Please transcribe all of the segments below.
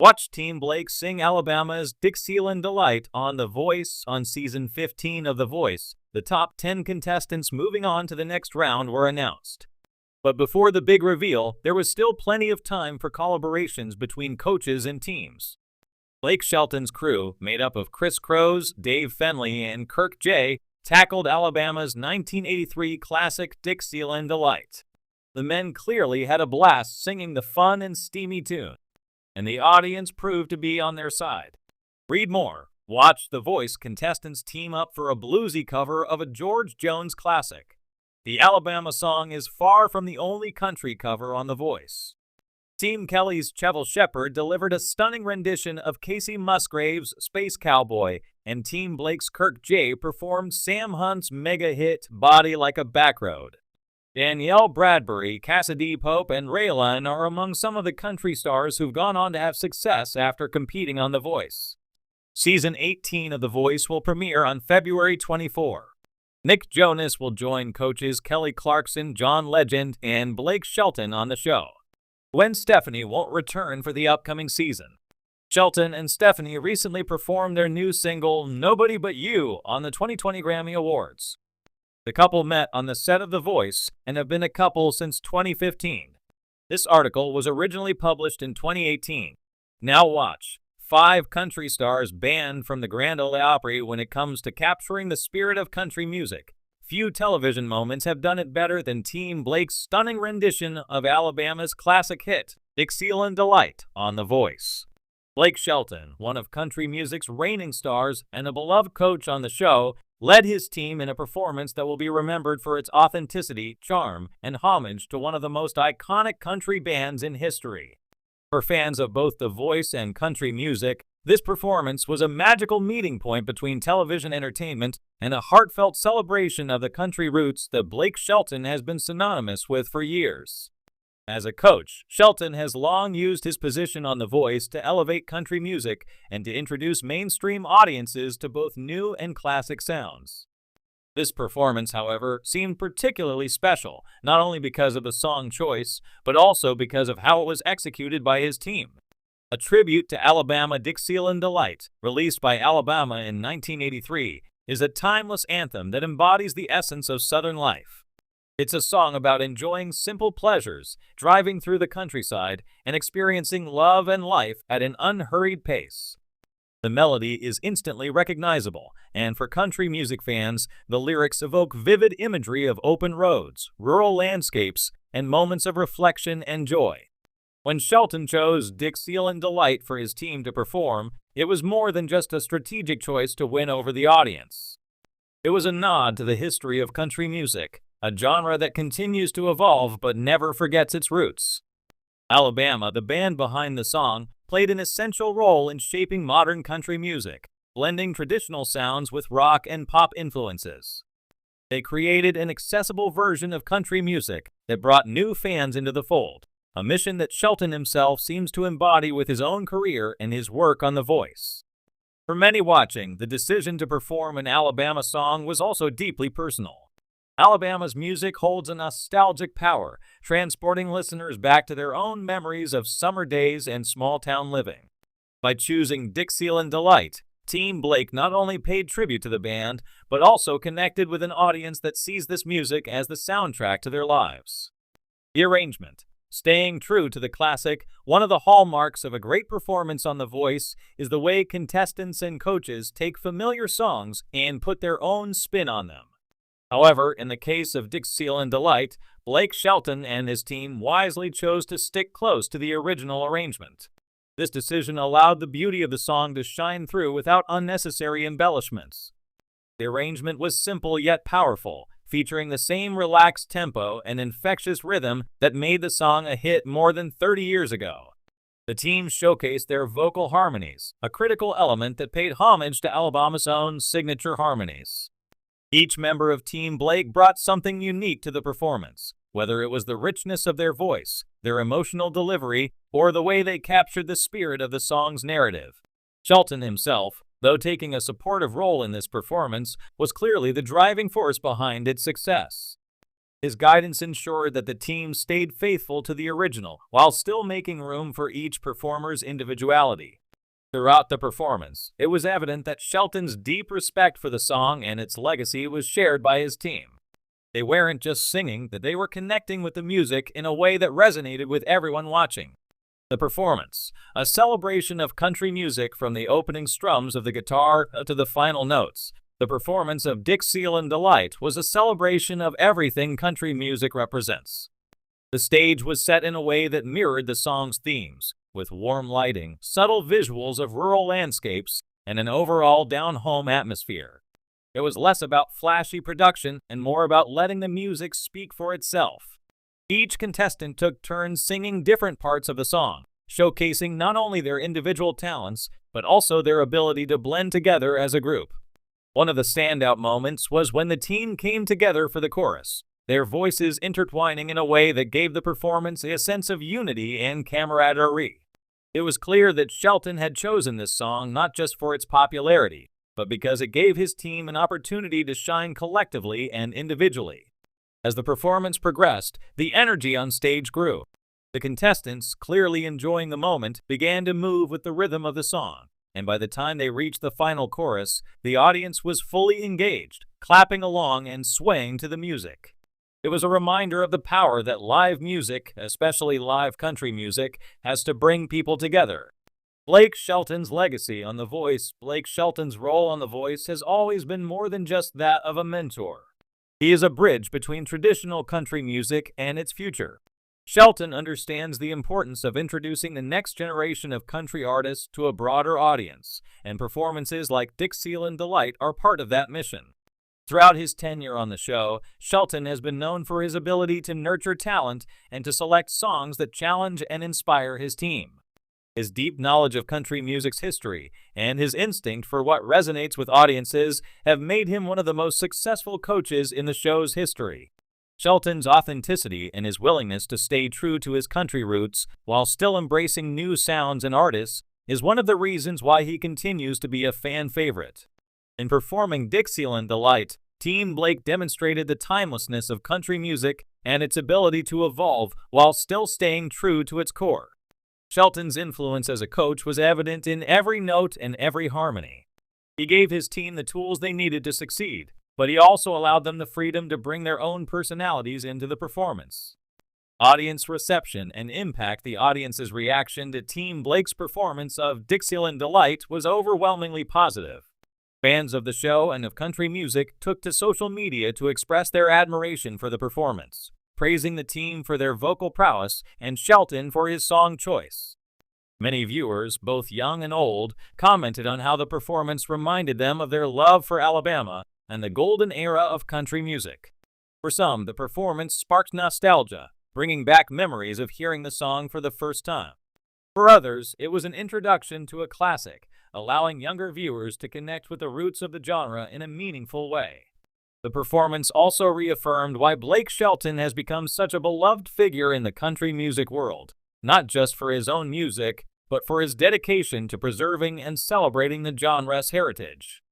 Watch Team Blake sing Alabama's Dixieland Delight on The Voice on Season 15 of The Voice. The top 10 contestants moving on to the next round were announced. But before the big reveal, there was still plenty of time for collaborations between coaches and teams. Blake Shelton's crew, made up of Chris Crows, Dave Fenley, and Kirk J., tackled Alabama's 1983 classic Dixieland Delight. The men clearly had a blast singing the fun and steamy tune, and the audience proved to be on their side. Read more. Watch The Voice contestants team up for a bluesy cover of a George Jones classic. The Alabama song is far from the only country cover on The Voice. Team Kelly's Chevel Shepard delivered a stunning rendition of Casey Musgrave's Space Cowboy, and Team Blake's Kirk J. performed Sam Hunt's mega hit Body Like a Backroad. Danielle Bradbury, Cassidy Pope, and Raylan are among some of the country stars who've gone on to have success after competing on The Voice. Season 18 of The Voice will premiere on February 24. Nick Jonas will join coaches Kelly Clarkson, John Legend, and Blake Shelton on the show. Gwen Stefani won't return for the upcoming season. Shelton and Stefani recently performed their new single, Nobody But You, on the 2020 Grammy Awards. The couple met on the set of The Voice and have been a couple since 2015. This article was originally published in 2018. Now watch. 5 country stars banned from the Grand Ole Opry when it comes to capturing the spirit of country music. Few television moments have done it better than Team Blake's stunning rendition of Alabama's classic hit, Dixieland Delight, on The Voice. Blake Shelton, one of country music's reigning stars and a beloved coach on the show, led his team in a performance that will be remembered for its authenticity, charm, and homage to one of the most iconic country bands in history. For fans of both The Voice and country music, this performance was a magical meeting point between television entertainment and a heartfelt celebration of the country roots that Blake Shelton has been synonymous with for years. As a coach, Shelton has long used his position on The Voice to elevate country music and to introduce mainstream audiences to both new and classic sounds. This performance, however, seemed particularly special, not only because of the song choice, but also because of how it was executed by his team. A tribute to Alabama Dixieland Delight, released by Alabama in 1983, is a timeless anthem that embodies the essence of Southern life. It's a song about enjoying simple pleasures, driving through the countryside, and experiencing love and life at an unhurried pace. The melody is instantly recognizable, and for country music fans, the lyrics evoke vivid imagery of open roads, rural landscapes, and moments of reflection and joy. When Shelton chose Dixieland Delight for his team to perform, it was more than just a strategic choice to win over the audience. It was a nod to the history of country music, a genre that continues to evolve but never forgets its roots. Alabama, the band behind the song, played an essential role in shaping modern country music, blending traditional sounds with rock and pop influences. They created an accessible version of country music that brought new fans into the fold, a mission that Shelton himself seems to embody with his own career and his work on The Voice. For many watching, the decision to perform an Alabama song was also deeply personal. Alabama's music holds a nostalgic power, transporting listeners back to their own memories of summer days and small-town living. By choosing Dixieland Delight, Team Blake not only paid tribute to the band, but also connected with an audience that sees this music as the soundtrack to their lives. The arrangement. Staying true to the classic, one of the hallmarks of a great performance on The Voice is the way contestants and coaches take familiar songs and put their own spin on them. However, in the case of Dixieland Delight, Blake Shelton and his team wisely chose to stick close to the original arrangement. This decision allowed the beauty of the song to shine through without unnecessary embellishments. The arrangement was simple yet powerful, featuring the same relaxed tempo and infectious rhythm that made the song a hit more than 30 years ago. The team showcased their vocal harmonies, a critical element that paid homage to Alabama's own signature harmonies. Each member of Team Blake brought something unique to the performance, whether it was the richness of their voice, their emotional delivery, or the way they captured the spirit of the song's narrative. Shelton himself, though taking a supportive role in this performance, was clearly the driving force behind its success. His guidance ensured that the team stayed faithful to the original, while still making room for each performer's individuality. Throughout the performance, it was evident that Shelton's deep respect for the song and its legacy was shared by his team. They weren't just singing, that they were connecting with the music in a way that resonated with everyone watching. The performance, a celebration of country music from the opening strums of the guitar to the final notes. The performance of Dixieland Delight was a celebration of everything country music represents. The stage was set in a way that mirrored the song's themes, with warm lighting, subtle visuals of rural landscapes, and an overall down-home atmosphere. It was less about flashy production and more about letting the music speak for itself. Each contestant took turns singing different parts of the song, showcasing not only their individual talents, but also their ability to blend together as a group. One of the standout moments was when the team came together for the chorus, their voices intertwining in a way that gave the performance a sense of unity and camaraderie. It was clear that Shelton had chosen this song not just for its popularity, but because it gave his team an opportunity to shine collectively and individually. As the performance progressed, the energy on stage grew. The contestants, clearly enjoying the moment, began to move with the rhythm of the song, and by the time they reached the final chorus, the audience was fully engaged, clapping along and swaying to the music. It was a reminder of the power that live music, especially live country music, has to bring people together. Blake Shelton's legacy on The Voice. Blake Shelton's role on The Voice has always been more than just that of a mentor. He is a bridge between traditional country music and its future. Shelton understands the importance of introducing the next generation of country artists to a broader audience, and performances like Dixieland Delight are part of that mission. Throughout his tenure on the show, Shelton has been known for his ability to nurture talent and to select songs that challenge and inspire his team. His deep knowledge of country music's history and his instinct for what resonates with audiences have made him one of the most successful coaches in the show's history. Shelton's authenticity and his willingness to stay true to his country roots while still embracing new sounds and artists is one of the reasons why he continues to be a fan favorite. In performing Dixieland Delight, Team Blake demonstrated the timelessness of country music and its ability to evolve while still staying true to its core. Shelton's influence as a coach was evident in every note and every harmony. He gave his team the tools they needed to succeed, but he also allowed them the freedom to bring their own personalities into the performance. Audience reception and impact. The audience's reaction to Team Blake's performance of Dixieland Delight was overwhelmingly positive. Fans of the show and of country music took to social media to express their admiration for the performance, praising the team for their vocal prowess and Shelton for his song choice. Many viewers, both young and old, commented on how the performance reminded them of their love for Alabama and the golden era of country music. For some, the performance sparked nostalgia, bringing back memories of hearing the song for the first time. For others, it was an introduction to a classic, allowing younger viewers to connect with the roots of the genre in a meaningful way. The performance also reaffirmed why Blake Shelton has become such a beloved figure in the country music world, not just for his own music, but for his dedication to preserving and celebrating the genre's heritage.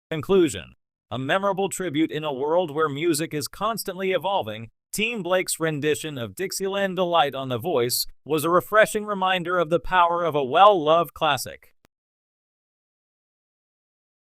Conclusion. A memorable tribute in a world where music is constantly evolving, Team Blake's rendition of Dixieland Delight on The Voice was a refreshing reminder of the power of a well-loved classic.